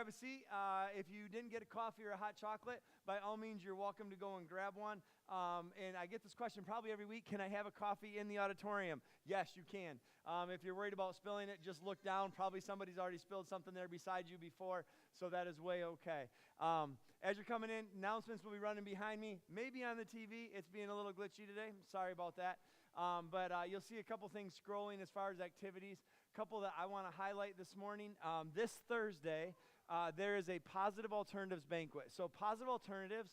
grab a seat. If you didn't get a coffee or a hot chocolate, by all means, you're welcome to go and grab one. And I get this question probably every week, can I have a coffee in the auditorium? Yes, you can. If you're worried about spilling it, just look down. Probably somebody's already spilled something there beside you before, so that is way okay. As you're coming in, announcements will be running behind me, maybe on the TV. It's being a little glitchy today. Sorry about that. But you'll see a couple things scrolling as far as activities. A couple that I want to highlight this morning. This Thursday, there is a Positive Alternatives Banquet. So Positive Alternatives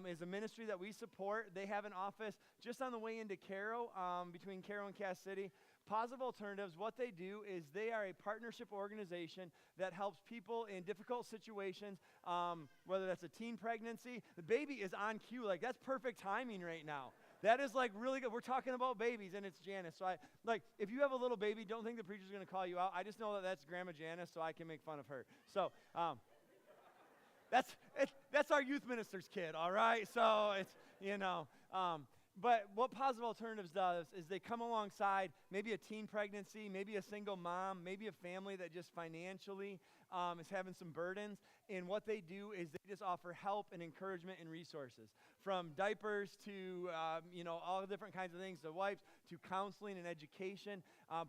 is a ministry that we support. They have an office just on the way into Cairo, between Cairo and Cass City. Positive Alternatives, what they do is they are a partnership organization that helps people in difficult situations, whether that's a teen pregnancy. The baby is on cue. Like, that's perfect timing right now. That is like really good. We're talking about babies, and it's Janice. So if you have a little baby, don't think the preacher's going to call you out. I just know that that's Grandma Janice, so I can make fun of her. So that's our youth minister's kid, all right? So it's, but what Positive Alternatives does is they come alongside maybe a teen pregnancy, maybe a single mom, maybe a family that just financially is having some burdens. And what they do is they just offer help and encouragement and resources, from diapers to, all the different kinds of things, to wipes, to counseling and education.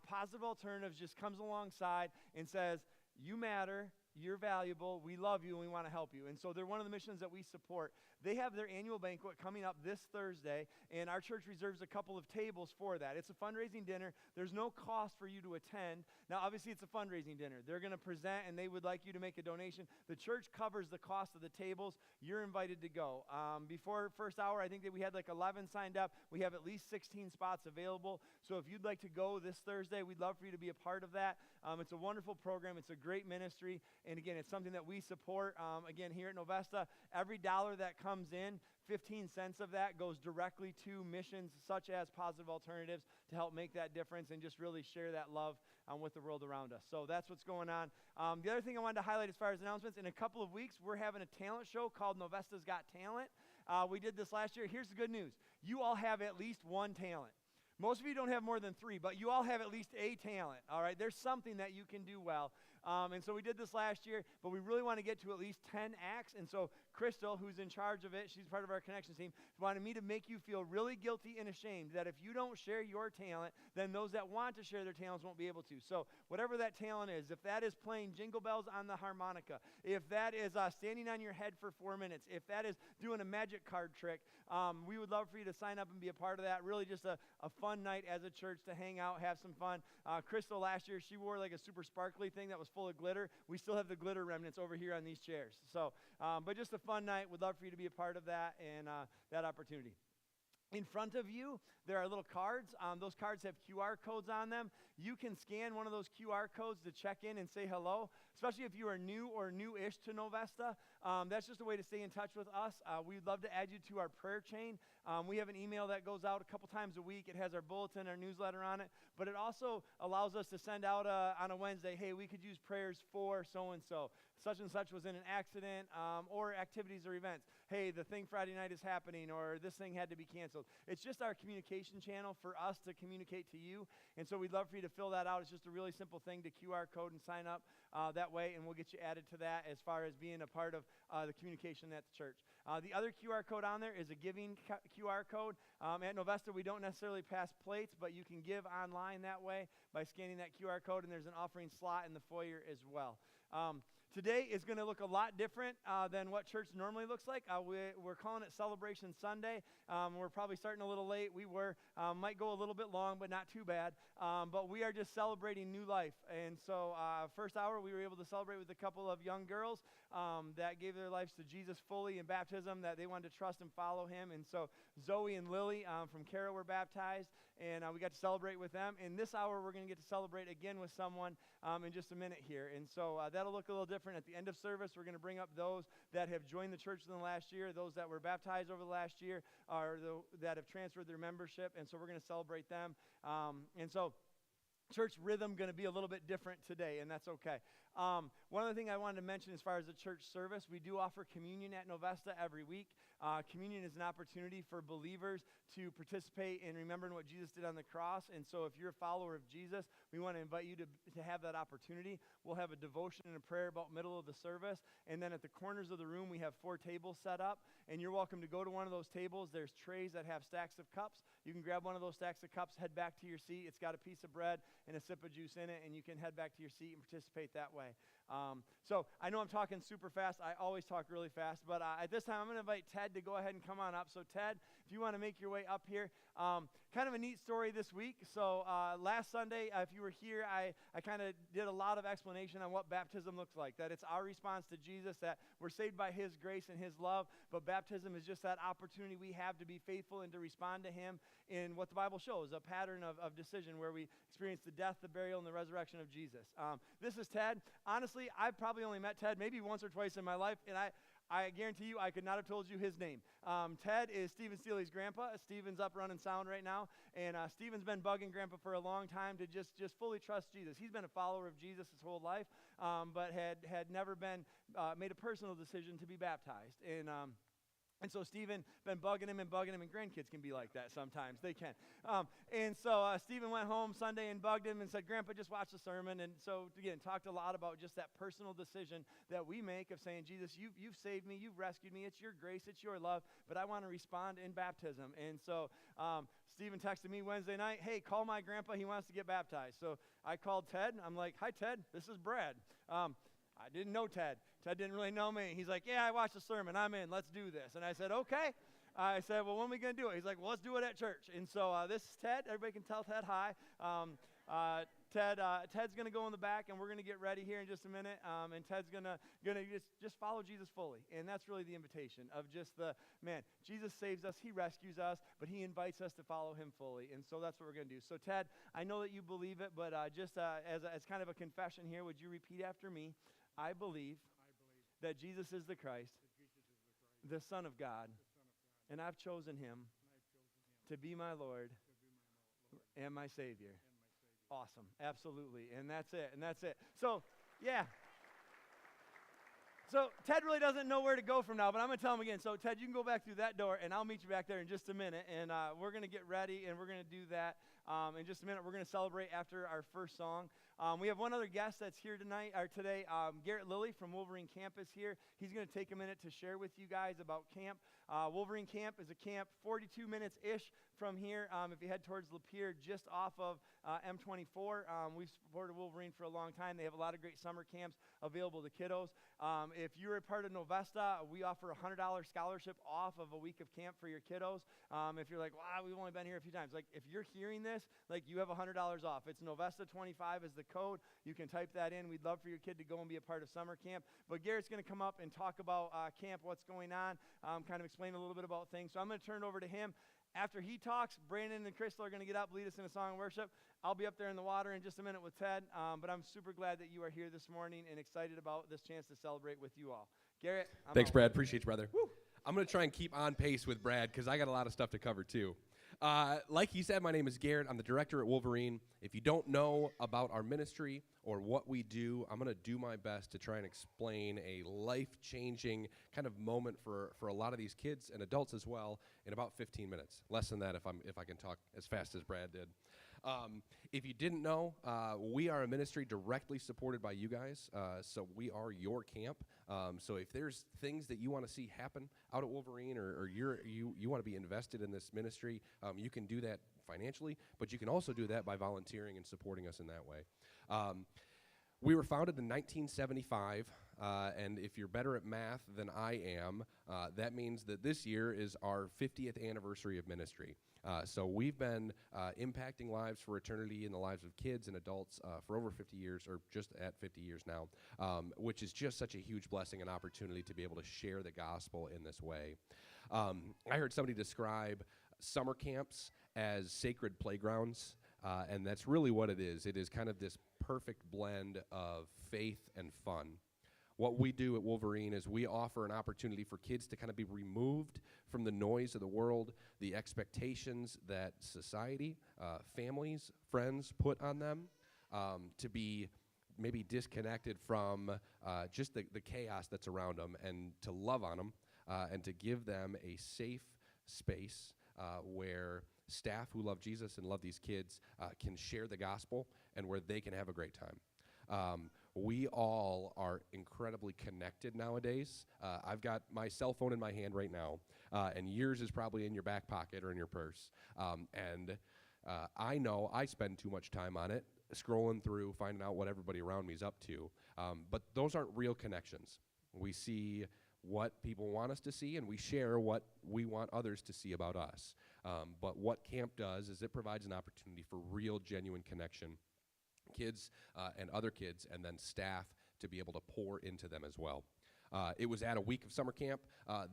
Positive Alternatives just comes alongside and says, you matter. You're valuable, we love you, and we want to help you. And so they're one of the missions that we support. They have their annual banquet coming up this Thursday, and our church reserves a couple of tables for that. It's a fundraising dinner. There's no cost for you to attend. Now, obviously, it's a fundraising dinner. They're going to present, and they would like you to make a donation. The church covers the cost of the tables. You're invited to go. Before first hour, I think that we had like 11 signed up. We have at least 16 spots available. So if you'd like to go this Thursday, we'd love for you to be a part of that. It's a wonderful program. It's a great ministry. And again, it's something that we support. Again, here at Novesta, every dollar that comes in, 15 cents of that goes directly to missions such as Positive Alternatives to help make that difference and just really share that love with the world around us. So that's what's going on. The other thing I wanted to highlight as far as announcements, in a couple of weeks, we're having a talent show called Novesta's Got Talent. We did this last year. Here's the good news. You all have at least one talent. Most of you don't have more than 3, but you all have at least a talent, all right? There's something that you can do well. And so we did this last year, but we really want to get to at least 10 acts. And so Crystal, who's in charge of it, she's part of our connections team, wanted me to make you feel really guilty and ashamed that if you don't share your talent, then those that want to share their talents won't be able to. So whatever that talent is, if that is playing jingle bells on the harmonica, if that is standing on your head for 4 minutes, if that is doing a magic card trick, we would love for you to sign up and be a part of that. Really just a fun night as a church to hang out, have some fun. Crystal last year, she wore like a super sparkly thing that was full of glitter. We still have the glitter remnants over here on these chairs. So, but just a fun night. Would love for you to be a part of that and that opportunity. In front of you, there are little cards. Those cards have QR codes on them. You can scan one of those QR codes to check in and say hello, especially if you are new or new-ish to Novesta. That's just a way to stay in touch with us. We'd love to add you to our prayer chain. We have an email that goes out a couple times a week. It has our bulletin, our newsletter on it, but it also allows us to send out on a Wednesday, hey, we could use prayers for so-and-so. Such and such was in an accident, or activities or events. Hey, the thing Friday night is happening, or this thing had to be canceled. It's just our communication channel for us to communicate to you, and so we'd love for you to fill that out. It's just a really simple thing to QR code and sign up that way, and we'll get you added to that as far as being a part of the communication at the church. The other QR code on there is a giving QR code. At Novesta, we don't necessarily pass plates, but you can give online that way by scanning that QR code, and there's an offering slot in the foyer as well. Today is going to look a lot different than what church normally looks like. We're calling it Celebration Sunday. We're probably starting a little late. We might go a little bit long, but not too bad. But we are just celebrating new life. And so first hour, we were able to celebrate with a couple of young girls that gave their lives to Jesus fully in baptism, that they wanted to trust and follow him. And so Zoe and Lily from Carroll were baptized, and we got to celebrate with them. In this hour, we're going to get to celebrate again with someone in just a minute here. And so that'll look a little different. At the end of service, we're going to bring up those that have joined the church in the last year, those that were baptized over the last year, or that have transferred their membership. And so we're going to celebrate them. And so church rhythm going to be a little bit different today, and that's okay. One other thing I wanted to mention as far as the church service, we do offer communion at Novesta every week. Communion is an opportunity for believers to participate in remembering what Jesus did on the cross. And so if you're a follower of Jesus, we want to invite you to have that opportunity. We'll have a devotion and a prayer about middle of the service. And then at the corners of the room, we have 4 tables set up. And you're welcome to go to one of those tables. There's trays that have stacks of cups. You can grab one of those stacks of cups, head back to your seat. It's got a piece of bread and a sip of juice in it, and you can head back to your seat and participate that way. So I know I'm talking super fast. I always talk really fast, but at this time I'm going to invite Ted to go ahead and come on up. So Ted, if you want to make your way up here, kind of a neat story this week. So last Sunday, if you were here, I kind of did a lot of explanation on what baptism looks like, that it's our response to Jesus, that we're saved by his grace and his love, but baptism is just that opportunity we have to be faithful and to respond to him in what the Bible shows, a pattern of decision where we experience the death, the burial, and the resurrection of Jesus. This is Ted. Honestly, I've probably only met Ted maybe once or twice in my life, and I guarantee you I could not have told you his name. Ted is Stephen Steely's grandpa. Stephen's up running sound right now, and Stephen's been bugging grandpa for a long time to just fully trust Jesus. He's been a follower of Jesus his whole life, but had never been made a personal decision to be baptized. And so Stephen been bugging him, and grandkids can be like that sometimes. They can. And so Stephen went home Sunday and bugged him and said, Grandpa, just watch the sermon. And so, again, talked a lot about just that personal decision that we make of saying, Jesus, you've saved me, you've rescued me, it's your grace, it's your love, but I want to respond in baptism. And so Stephen texted me Wednesday night, hey, call my grandpa, he wants to get baptized. So I called Ted, I'm like, hi, Ted, this is Brad. I didn't know Ted. Ted didn't really know me. He's like, yeah, I watched the sermon. I'm in. Let's do this. And I said, okay. I said, well, when are we going to do it? He's like, well, let's do it at church. And so this is Ted. Everybody can tell Ted hi. Ted's going to go in the back, and we're going to get ready here in just a minute. And Ted's going to just follow Jesus fully. And that's really the invitation of just Jesus saves us, he rescues us, but he invites us to follow him fully. And so that's what we're going to do. So Ted, I know that you believe it, but just as kind of a confession here, would you repeat after me? I believe that Jesus is the Christ, the Son of God, and I've chosen him to be my Lord and my Savior. Awesome. Absolutely. And that's it. So, yeah. So Ted really doesn't know where to go from now, but I'm going to tell him again. So Ted, you can go back through that door, and I'll meet you back there in just a minute, and we're going to get ready, and we're going to do that in just a minute. We're going to celebrate after our first song. We have one other guest that's here today. Garrett Lilly from Wolverine Camp is here. He's going to take a minute to share with you guys about camp. Wolverine Camp is a camp 42 minutes-ish from here. If you head towards Lapeer, just off of M24. We've supported Wolverine for a long time. They have a lot of great summer camps available to kiddos. If you're a part of Novesta, we offer a $100 scholarship off of a week of camp for your kiddos. If you're like, wow, we've only been here a few times. Like, if you're hearing this, you have $100 off. It's Novesta25 is the code. You can type that in. We'd love for your kid to go and be a part of summer camp. But Garrett's going to come up and talk about camp, what's going on, kind of explain a little bit about things. So I'm going to turn it over to him. After he talks, Brandon and Crystal are going to get up, lead us in a song of worship. I'll be up there in the water in just a minute with Ted, but I'm super glad that you are here this morning and excited about this chance to celebrate with you all. Garrett, Thanks, Brad. Appreciate you, brother. Woo. I'm going to try and keep on pace with Brad because I got a lot of stuff to cover, too. Like he said, my name is Garrett. I'm the director at Wolverine. If you don't know about our ministry or what we do, I'm going to do my best to try and explain a life-changing kind of moment for a lot of these kids and adults as well in about 15 minutes. Less than that if I can talk as fast as Brad did. If you didn't know, we are a ministry directly supported by you guys, so we are your camp. So if there's things that you want to see happen out at Wolverine or you want to be invested in this ministry, you can do that financially, but you can also do that by volunteering and supporting us in that way. We were founded in 1975, and if you're better at math than I am, that means that this year is our 50th anniversary of ministry. So we've been impacting lives for eternity in the lives of kids and adults for over 50 years, or just at 50 years now, which is just such a huge blessing and opportunity to be able to share the gospel in this way. I heard somebody describe summer camps as sacred playgrounds, and that's really what it is. It is kind of this perfect blend of faith and fun. What we do at Wolverine is we offer an opportunity for kids to kind of be removed from the noise of the world, the expectations that society, families, friends put on them, to be maybe disconnected from just the chaos that's around them, and to love on them and to give them a safe space where staff who love Jesus and love these kids can share the gospel and where they can have a great time. We all are incredibly connected nowadays. I've got my cell phone in my hand right now, and yours is probably in your back pocket or in your purse. I know I spend too much time on it, scrolling through, finding out what everybody around me is up to. But those aren't real connections. We see what people want us to see, and we share what we want others to see about us. But what camp does is it provides an opportunity for real, genuine connection, kids and other kids, and then staff to be able to pour into them as well. It was at a week of summer camp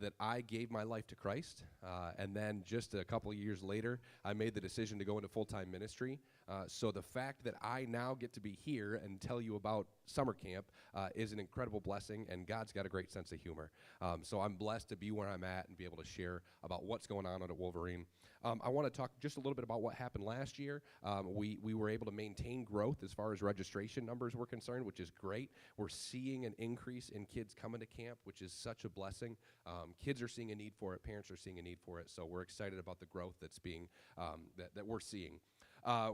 that I gave my life to Christ, and then just a couple of years later, I made the decision to go into full-time ministry. So the fact that I now get to be here and tell you about summer camp is an incredible blessing, and God's got a great sense of humor. So I'm blessed to be where I'm at and be able to share about what's going on at Wolverine. I want to talk just a little bit about what happened last year. We were able to maintain growth as far as registration numbers were concerned, which is great. We're seeing an increase in kids coming to camp, which is such a blessing. Kids are seeing a need for it. Parents are seeing a need for it. So we're excited about the growth that's being that we're seeing.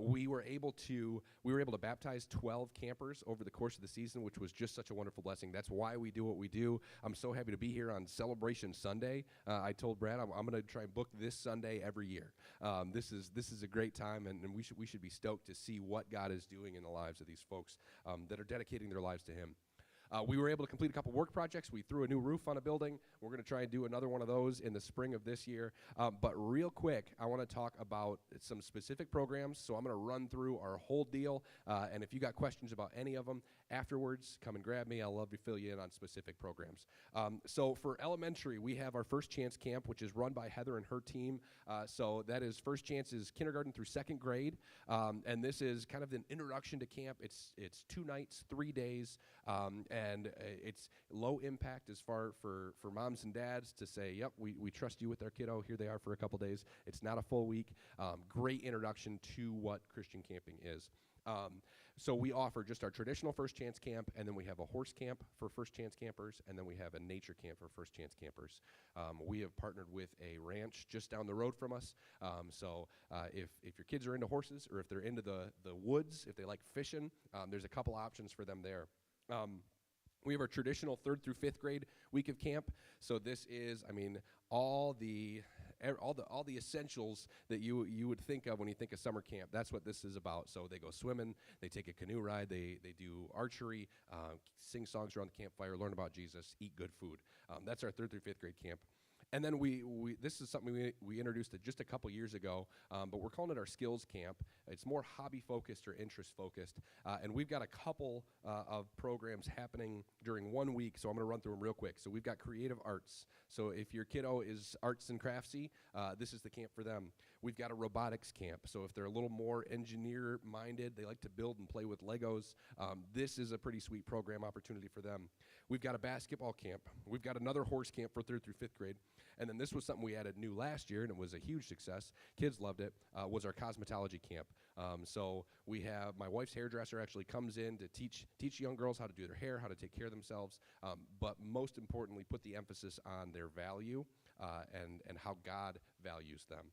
We were able to baptize 12 campers over the course of the season, which was just such a wonderful blessing. That's why we do what we do. I'm so happy to be here on Celebration Sunday. I told Brad I'm going to try and book this Sunday every year. This is a great time, and we should be stoked to see what God is doing in the lives of these folks that are dedicating their lives to Him. We were able to complete a couple work projects. We threw a new roof on a building. We're going to try and do another one of those in the spring of this year. But real quick, I want to talk about some specific programs. So I'm going to run through our whole deal. And if you got questions about any of them afterwards, come and grab me. I'll love to fill you in on specific programs. So for elementary, we have our First Chance Camp, which is run by Heather and her team. So that is First Chance is kindergarten through second grade. And this is kind of an introduction to camp. It's 2 nights, 3 days. And it's low impact as far for moms and dads to say, yep, we trust you with our kiddo. Here they are for a couple days. It's not a full week. Great introduction to what Christian camping is. So we offer just our traditional First Chance Camp, and then we have a horse camp for First Chance campers, and then we have a nature camp for First Chance campers. We have partnered with a ranch just down the road from us. So if your kids are into horses, or if they're into the woods, if they like fishing, there's a couple options for them there. We have our traditional 3rd through 5th grade week of camp. So this is, all the essentials that you would think of when you think of summer camp. That's what this is about. So they go swimming, they take a canoe ride, they do archery, sing songs around the campfire, learn about Jesus, eat good food. That's our 3rd through 5th grade camp. And then this is something we introduced just a couple years ago, but we're calling it our skills camp. It's more hobby-focused or interest-focused, and we've got a couple of programs happening during 1 week, so I'm going to run through them real quick. So we've got creative arts. So if your kiddo is arts and craftsy, this is the camp for them. We've got a robotics camp. So if they're a little more engineer-minded, they like to build and play with Legos, this is a pretty sweet program opportunity for them. We've got a basketball camp. We've got another horse camp for 3rd through 5th grade. And then this was something we added new last year, and it was a huge success. Kids loved it, was our cosmetology camp. So we have my wife's hairdresser actually comes in to teach young girls how to do their hair, how to take care of themselves, but most importantly, put the emphasis on their value and how God values them.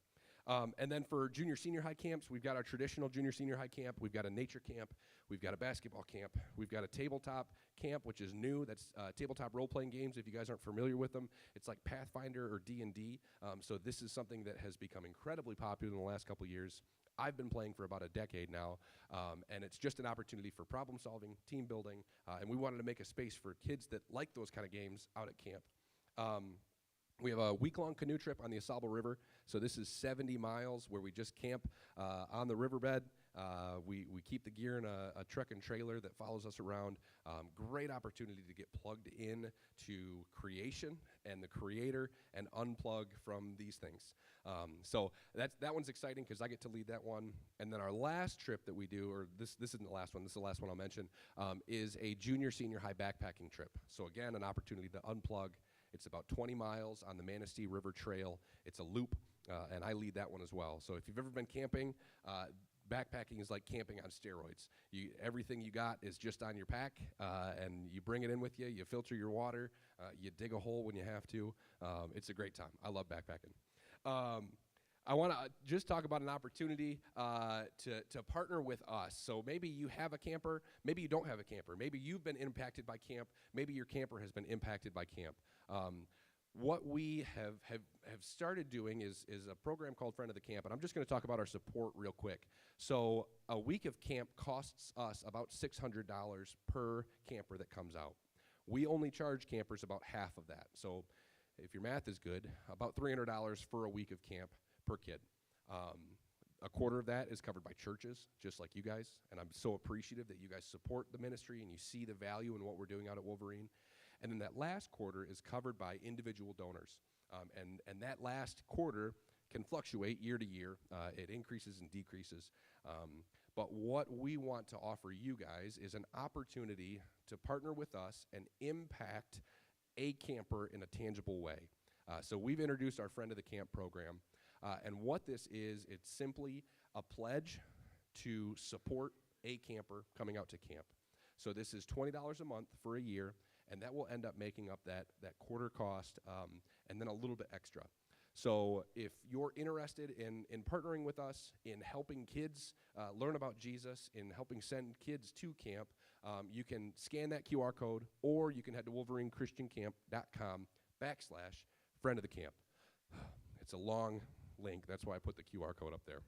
And then for junior senior high camps, we've got our traditional junior senior high camp. We've got a nature camp. We've got a basketball camp. We've got a tabletop camp, which is new. That's tabletop role-playing games. If you guys aren't familiar with them, it's like Pathfinder or D&D. So this is something that has become incredibly popular in the last couple of years. I've been playing for about a decade now, and it's just an opportunity for problem solving, team building, and we wanted to make a space for kids that like those kind of games out at camp. We have a week-long canoe trip on the Asaba River. So this is 70 miles where we just camp on the riverbed. We keep the gear in a truck and trailer that follows us around. Great opportunity to get plugged in to creation and the Creator and unplug from these things. So that one's exciting because I get to lead that one. And then our last trip that we do, or this isn't the last one, this is the last one I'll mention, is a junior senior high backpacking trip. So again, an opportunity to unplug. It's about 20 miles on the Manistee River Trail. It's a loop, and I lead that one as well. So if you've ever been camping, backpacking is like camping on steroids. Everything you got is just on your pack, and you bring it in with you. You filter your water. You dig a hole when you have to. It's a great time. I love backpacking. I want to just talk about an opportunity to partner with us. So maybe you have a camper, maybe you don't have a camper. Maybe you've been impacted by camp. Maybe your camper has been impacted by camp. What we have started doing is a program called Friend of the Camp, and I'm just going to talk about our support real quick. So a week of camp costs us about $600 per camper that comes out. We only charge campers about half of that. So if your math is good, about $300 for a week of camp per kid. A quarter of that is covered by churches, just like you guys, and I'm so appreciative that you guys support the ministry and you see the value in what we're doing out at Wolverine. And then that last quarter is covered by individual donors, and that last quarter can fluctuate year to year. It increases and decreases. But what we want to offer you guys is an opportunity to partner with us and impact a camper in a tangible way. So we've introduced our Friend of the Camp program. And what this is, it's simply a pledge to support a camper coming out to camp. So this is $20 a month for a year, and that will end up making up that quarter cost and then a little bit extra. So if you're interested in partnering with us, in helping kids learn about Jesus, in helping send kids to camp, you can scan that QR code, or you can head to wolverinechristiancamp.com/friend of the camp. It's a long link. That's why I put the QR code up there.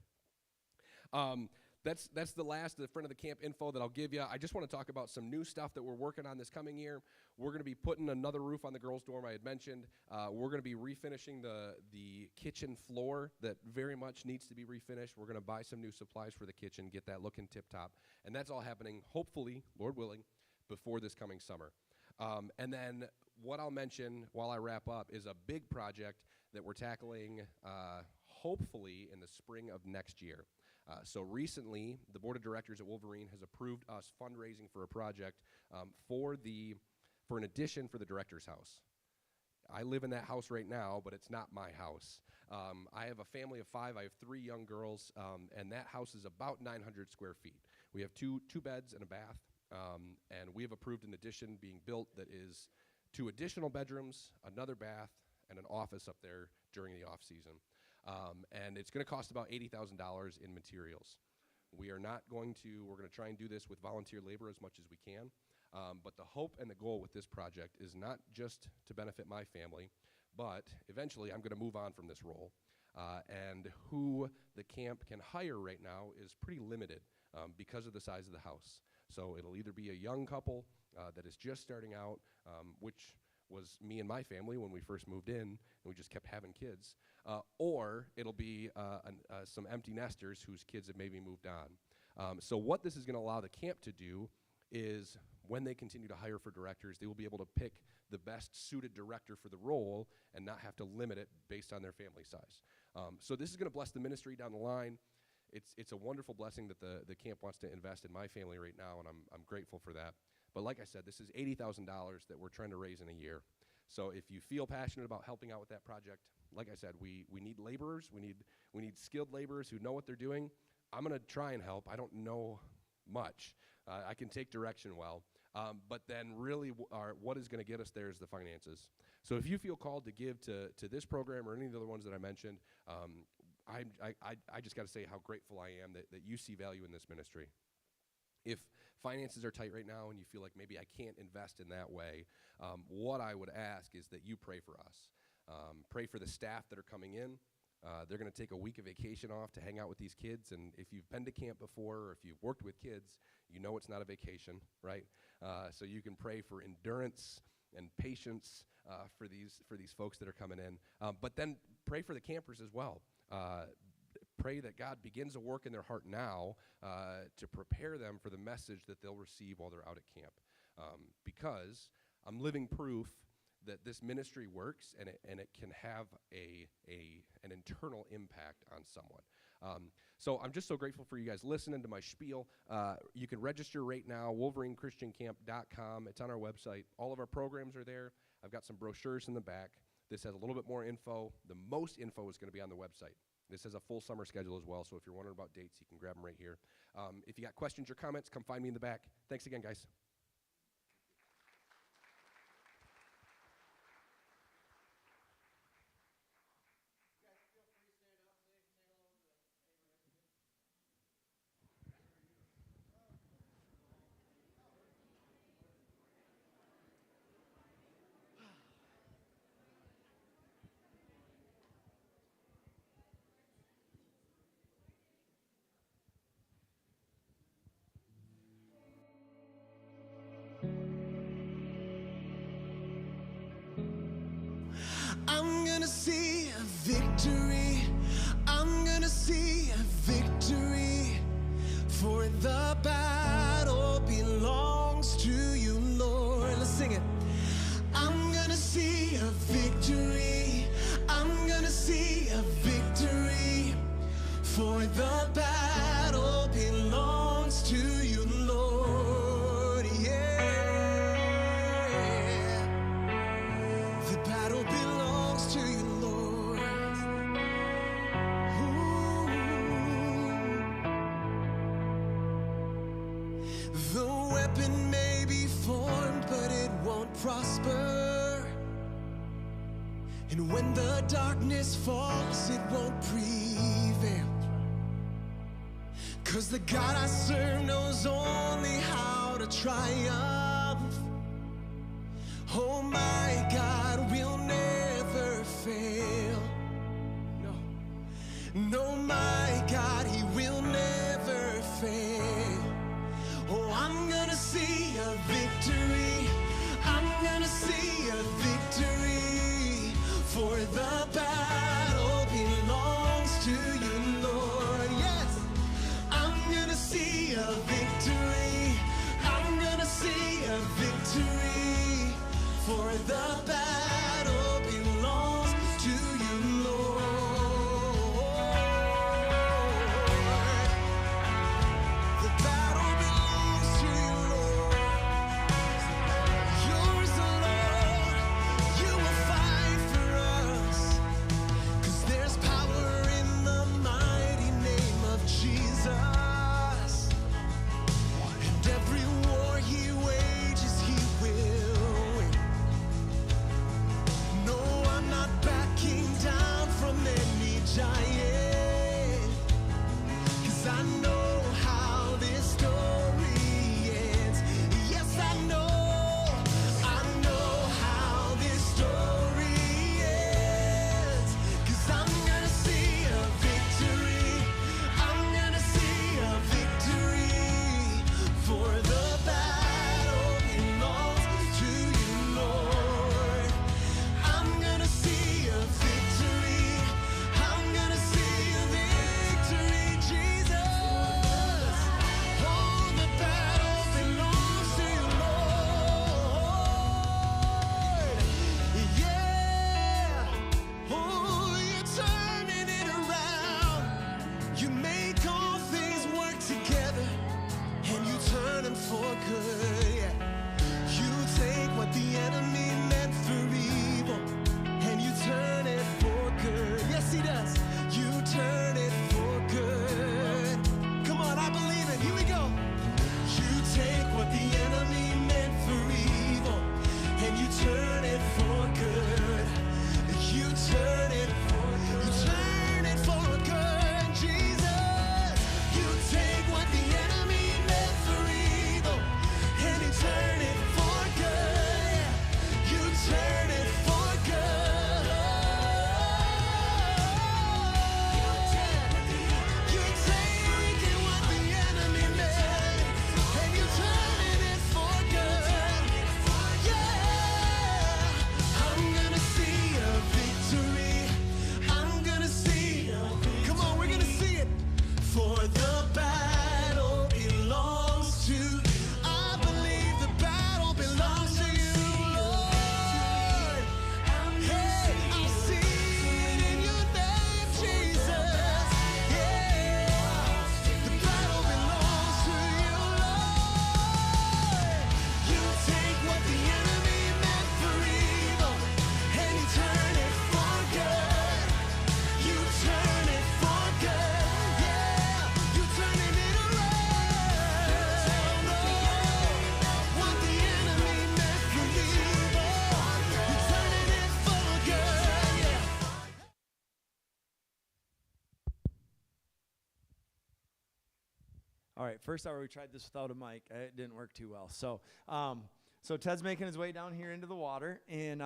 That's the last of the Friend of the Camp info that I'll give you. I just want to talk about some new stuff that we're working on this coming year. We're going to be putting another roof on the girls' dorm I had mentioned. We're going to be refinishing the kitchen floor that very much needs to be refinished. We're going to buy some new supplies for the kitchen, get that looking tip-top. And that's all happening, hopefully, Lord willing, before this coming summer. And then what I'll mention while I wrap up is a big project that we're tackling hopefully in the spring of next year. So recently, the board of directors at Wolverine has approved us fundraising for a project for an addition for the director's house. I live in that house right now, but it's not my house. I have a family of 5. I have 3 young girls, and that house is about 900 square feet. We have two beds and a bath, and we have approved an addition being built that is 2 additional bedrooms, another bath, and an office up there during the off season. And it's going to cost about $80,000 in materials. We're going to try and do this with volunteer labor as much as we can. But the hope and the goal with this project is not just to benefit my family, but eventually I'm going to move on from this role. And who the camp can hire right now is pretty limited because of the size of the house. So it'll either be a young couple that is just starting out, which was me and my family when we first moved in, and we just kept having kids, or it'll be some empty nesters whose kids have maybe moved on. So what this is going to allow the camp to do is when they continue to hire for directors, they will be able to pick the best suited director for the role and not have to limit it based on their family size. So this is going to bless the ministry down the line. It's a wonderful blessing that the camp wants to invest in my family right now, and I'm grateful for that. But like I said, this is $80,000 that we're trying to raise in a year. So if you feel passionate about helping out with that project, like I said, we need laborers. We need skilled laborers who know what they're doing. I'm going to try and help. I don't know much. I can take direction well. But then really what is going to get us there is the finances. So if you feel called to give to this program or any of the other ones that I mentioned, I just got to say how grateful I am that you see value in this ministry. If finances are tight right now and you feel like maybe I can't invest in that way, what I would ask is that you pray for us. Pray for the staff that are coming in. They're going to take a week of vacation off to hang out with these kids, and if you've been to camp before or if you've worked with kids, you know it's not a vacation, right? So you can pray for endurance and patience for these folks that are coming in. But then pray for the campers as well. Pray that God begins a work in their heart now to prepare them for the message that they'll receive while they're out at camp. Because I'm living proof that this ministry works and it can have an internal impact on someone. So I'm just so grateful for you guys listening to my spiel. You can register right now, wolverinechristiancamp.com. It's on our website. All of our programs are there. I've got some brochures in the back. This has a little bit more info. The most info is going to be on the website. This is a full summer schedule as well, so if you're wondering about dates, you can grab them right here. If you got questions or comments, come find me in the back. Thanks again, guys. I'm gonna see a victory. I'm gonna see a victory. For the battle belongs to you, Lord. Let's sing it. I'm gonna see a victory. I'm gonna see a victory. For the battle belongs to you, Lord. Yeah. The battle belongs to you, Lord. Ooh. The weapon may be formed, but it won't prosper. And when the darkness falls, it won't prevail. 'Cause the God I serve knows only how to triumph. Oh, my God will never fail. No, no, my God, he will never fail. Oh, I'm gonna see a victory. I'm gonna see a victory. For the battle belongs to you, Lord. Yes, I'm gonna see a victory. I'm gonna see a victory. For the battle belongs to you, Lord. The battle belongs to you, Lord. Yours alone, you will fight for us. 'Cause there's power in the mighty name of Jesus. And every war he wages, he will win. All right, first hour we tried this without a mic. It didn't work too well. So Ted's making his way down here into the water, and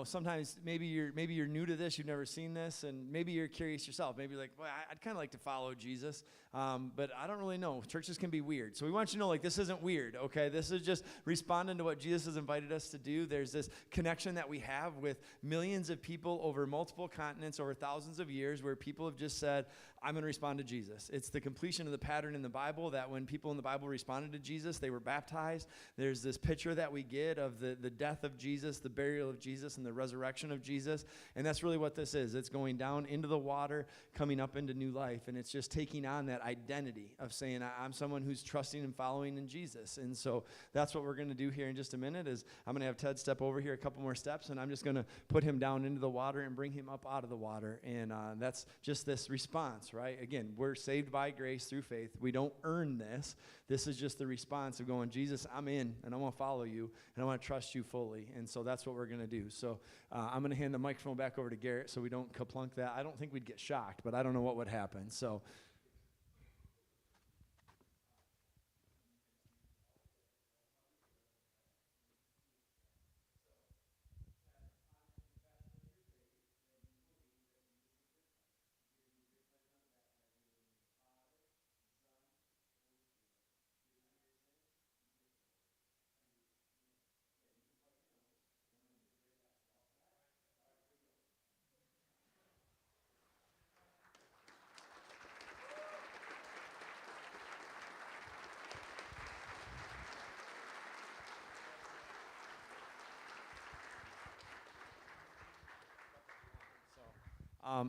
sometimes maybe you're new to this, you've never seen this, and maybe you're curious yourself. Maybe you're like, well, I'd kind of like to follow Jesus, but I don't really know. Churches can be weird, so we want you to know, like, this isn't weird, okay? This is just responding to what Jesus has invited us to do. There's this connection that we have with millions of people over multiple continents, over thousands of years, where people have just said, I'm going to respond to Jesus. It's the completion of the pattern in the Bible that when people in the Bible responded to Jesus, they were baptized. There's this picture that we get of the death of Jesus, the burial of Jesus, and the resurrection of Jesus. And that's really what this is. It's going down into the water, coming up into new life. And it's just taking on that identity of saying, I'm someone who's trusting and following in Jesus. And so that's what we're going to do here in just a minute is I'm going to have Ted step over here a couple more steps, and I'm just going to put him down into the water and bring him up out of the water. And that's just this response. Right? Again, we're saved by grace through faith. We don't earn this. This is just the response of going, Jesus, I'm in, and I want to follow you, and I want to trust you fully. And so that's what we're going to do. So I'm going to hand the microphone back over to Garrett so we don't kaplunk that. I don't think we'd get shocked, but I don't know what would happen. So.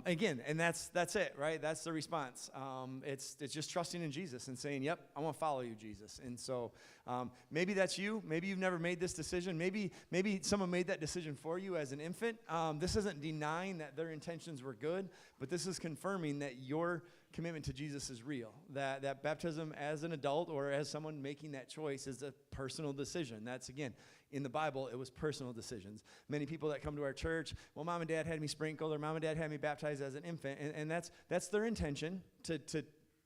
Again, and that's it, right? That's the response. It's just trusting in Jesus and saying, yep, I want to follow you, Jesus. And so maybe that's you. Maybe you've never made this decision. Maybe someone made that decision for you as an infant. This isn't denying that their intentions were good, but this is confirming that your commitment to Jesus is real, that baptism as an adult or as someone making that choice is a personal decision. That's, again, in the Bible, it was personal decisions. Many people that come to our church, well, mom and dad had me sprinkled, or mom and dad had me baptized as an infant, and that's their intention to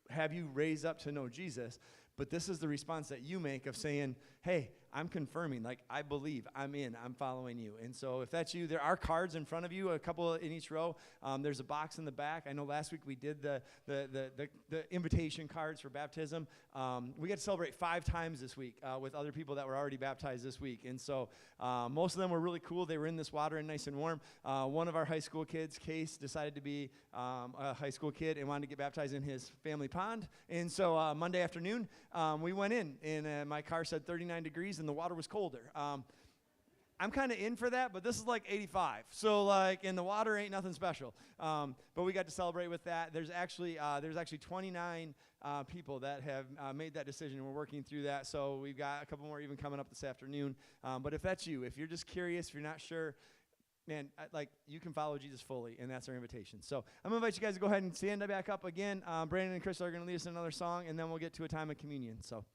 have you raise up to know Jesus. But this is the response that you make of saying, hey, I'm confirming, like, I believe, I'm in, I'm following you. And so if that's you, there are cards in front of you, a couple in each row. There's a box in the back. I know last week we did the invitation cards for baptism. We got to celebrate 5 times this week with other people that were already baptized this week. And so most of them were really cool. They were in this water and nice and warm. One of our high school kids, Case, decided to be a high school kid and wanted to get baptized in his family pond. And so Monday afternoon, we went in, and my car said 39 degrees, and the water was colder. I'm kind of in for that, but this is like 85. So, like, in the water ain't nothing special. But we got to celebrate with that. There's actually 29 people that have made that decision, and we're working through that. So we've got a couple more even coming up this afternoon. But if that's you, if you're just curious, if you're not sure, man, you can follow Jesus fully, and that's our invitation. So I'm going to invite you guys to go ahead and stand back up again. Brandon and Chris are going to lead us in another song, and then we'll get to a time of communion. So.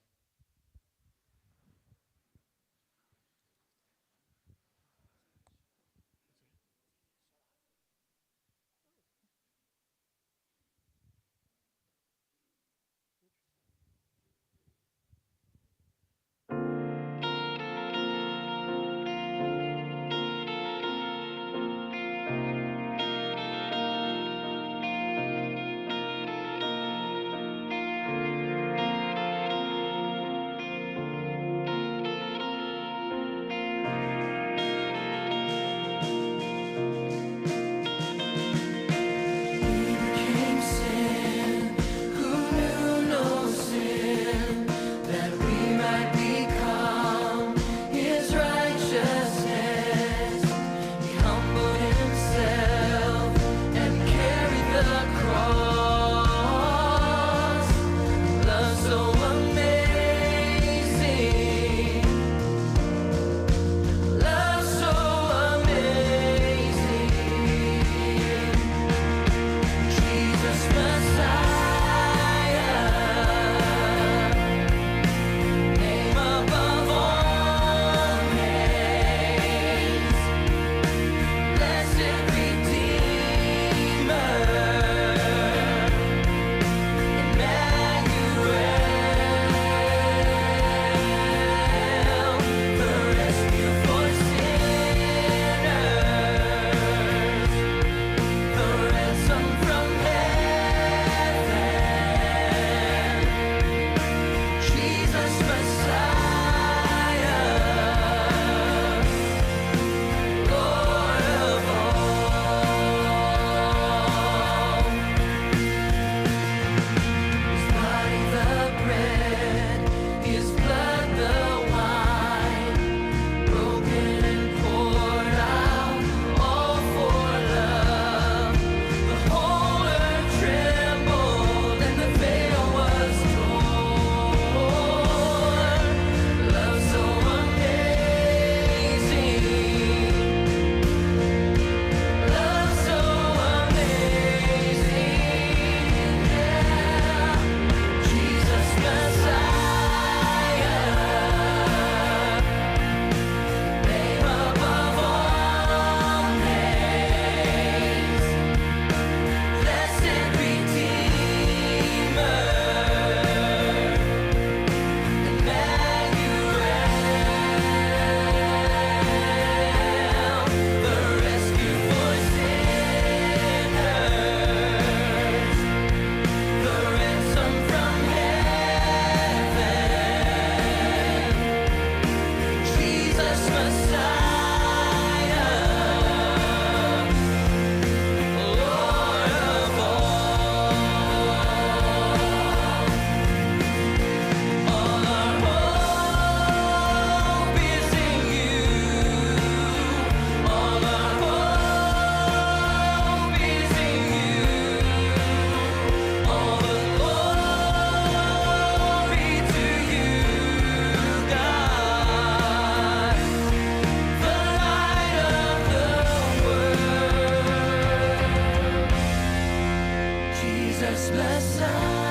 first blessed.